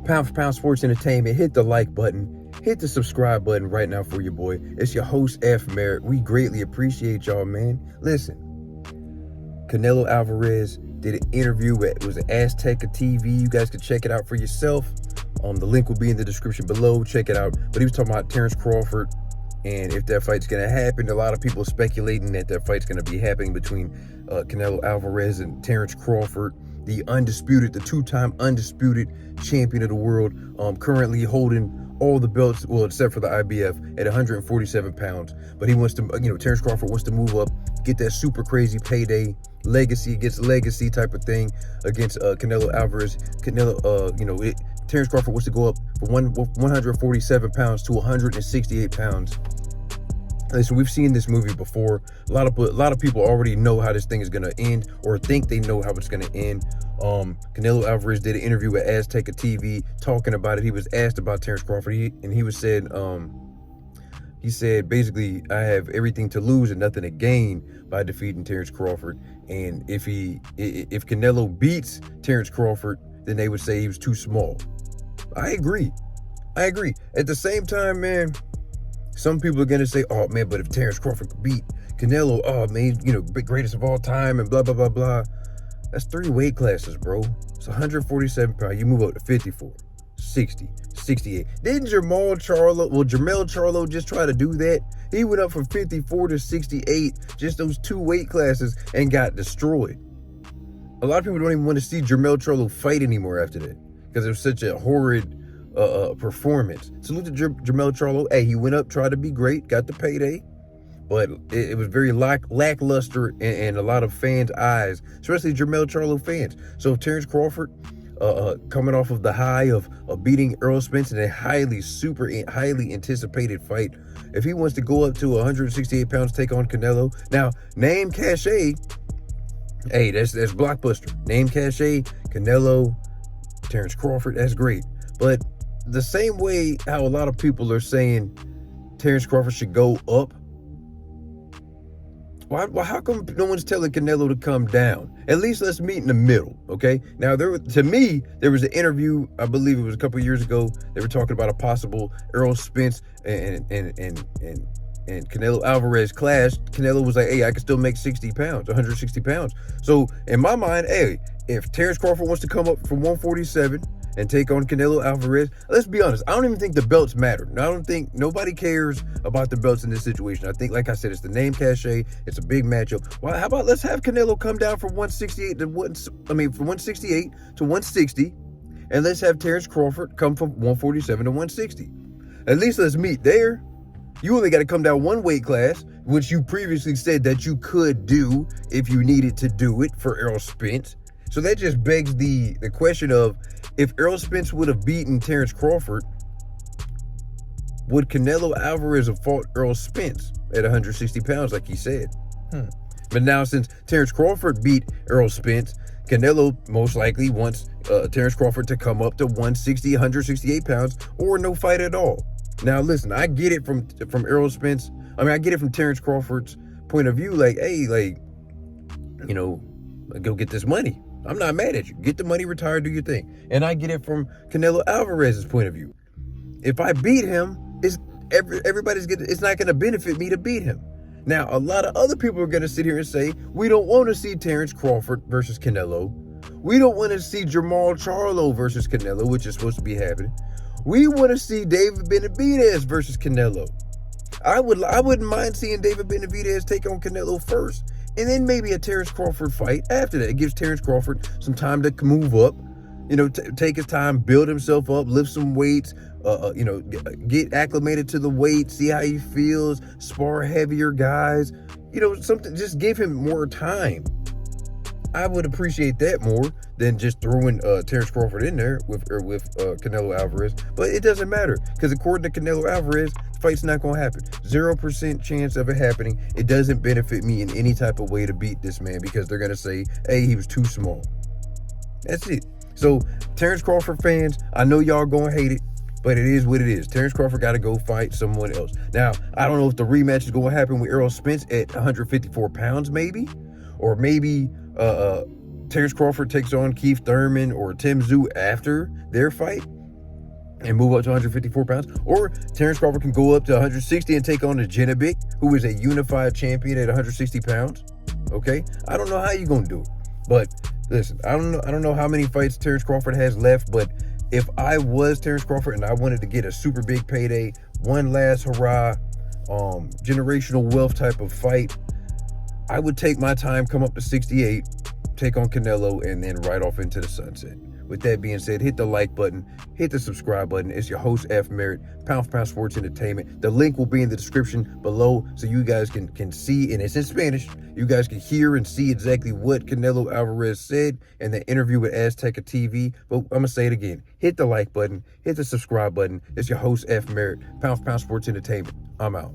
Pound for Pound Sports Entertainment. Hit the like button. Hit the subscribe button right now for your boy. It's your host, F. Merritt. We greatly appreciate y'all, man. Listen, Canelo Alvarez did an interview with, it was an Azteca TV. You guys can check it out for yourself. The link will be in the description below. Check it out. But he was talking about Terence Crawford and if that fight's going to happen. A lot of people speculating that fight's going to be happening between Canelo Alvarez and Terence Crawford, the two-time undisputed champion of the world, currently holding all the belts, well, except for the IBF, at 147 pounds. But he wants to, Terence Crawford wants to move up, get that super crazy payday, legacy against legacy type of thing against Canelo Alvarez. Terence Crawford wants to go up from 147 pounds to 168 pounds. Listen, we've seen this movie before. A lot of people already know how this thing is going to end, or think they know how it's going to end. Canelo Alvarez did an interview with Azteca TV talking about it. He was asked about Terence Crawford, he said basically, I have everything to lose and nothing to gain by defeating Terence Crawford. And if Canelo beats Terence Crawford, then they would say he was too small. I agree. At the same time, man, some people are gonna say, oh man, but if Terence Crawford could beat Canelo, oh man, greatest of all time and blah blah blah blah. That's 3 weight classes, bro. It's 147 pounds. You move up to 54, 60, 68. Didn't Jermell Charlo just try to do that? He went up from 54 to 68, just those 2 weight classes, and got destroyed. A lot of people don't even want to see Jermell Charlo fight anymore after that, because it was such a horrid performance. Salute to Jermell Charlo. Hey, he went up, tried to be great, got the payday, but it was very lackluster in a lot of fans' eyes, especially Jermell Charlo fans. So if Terence Crawford, coming off of the high of beating Errol Spence in a highly anticipated fight, if he wants to go up to 168 pounds, take on Canelo, now name cachet. Hey, that's blockbuster. Name cachet, Canelo, Terence Crawford, that's great. But the same way how a lot of people are saying Terence Crawford should go up, how come no one's telling Canelo to come down? At least let's meet in the middle, okay? Now, there was an interview, I believe it was a couple years ago. They were talking about a possible Errol Spence and Canelo Alvarez clash. Canelo was like, hey, I can still make 160 pounds. So in my mind, hey, if Terence Crawford wants to come up from 147 and take on Canelo Alvarez, let's be honest, I don't even think the belts matter. I don't think nobody cares about the belts in this situation. I think, like I said, it's the name cachet. It's a big matchup. Well, how about let's have Canelo come down from 168 to 160, and let's have Terence Crawford come from 147 to 160. At least let's meet there. You only got to come down 1 weight class, which you previously said that you could do if you needed to do it for Errol Spence. So that just begs the question of, if Errol Spence would have beaten Terence Crawford, would Canelo Alvarez have fought Errol Spence at 160 pounds like he said? But now, since Terence Crawford beat Errol Spence, Canelo most likely wants Terence Crawford to come up to 168 pounds, or no fight at all. Now, listen, I get it from Errol Spence. I get it from Terence Crawford's point of view. Like, hey, go get this money. I'm not mad at you. Get the money, retire, do your thing. And I get it from Canelo Alvarez's point of view. If I beat him, it's not going to benefit me to beat him. Now, a lot of other people are going to sit here and say, we don't want to see Terence Crawford versus Canelo. We don't want to see Jermell Charlo versus Canelo, which is supposed to be happening. We want to see David Benavidez versus Canelo. I wouldn't mind seeing David Benavidez take on Canelo first, and then maybe a Terence Crawford fight after that. It gives Terence Crawford some time to move up, take his time, build himself up, lift some weights, get acclimated to the weight, see how he feels, spar heavier guys, something, just give him more time. I would appreciate that more than just throwing Terence Crawford in there with Canelo Alvarez. But it doesn't matter, because according to Canelo Alvarez, the fight's not going to happen. 0% chance of it happening. It doesn't benefit me in any type of way to beat this man, because they're going to say, hey, he was too small. That's it. So, Terence Crawford fans, I know y'all going to hate it, but it is what it is. Terence Crawford got to go fight someone else. Now, I don't know if the rematch is going to happen with Errol Spence at 154 pounds, maybe. Or maybe Terence Crawford takes on Keith Thurman or Tim Tszyu after their fight. and move up to 154 pounds. Or Terence Crawford can go up to 160 and take on Janibek, who is a unified champion at 160 pounds. Okay? I don't know how you're going to do it. But listen, I don't know how many fights Terence Crawford has left, but if I was Terence Crawford and I wanted to get a super big payday, one last hurrah, generational wealth type of fight, I would take my time, come up to 68, take on Canelo, and then right off into the sunset. With that being said, hit the like button, hit the subscribe button. It's your host, F. Merritt, Pound for Pound Sports Entertainment. The link will be in the description below so you guys can see, and it's in Spanish. You guys can hear and see exactly what Canelo Alvarez said in the interview with Azteca TV. But I'm going to say it again. Hit the like button, hit the subscribe button. It's your host, F. Merritt, Pound for Pound Sports Entertainment. I'm out.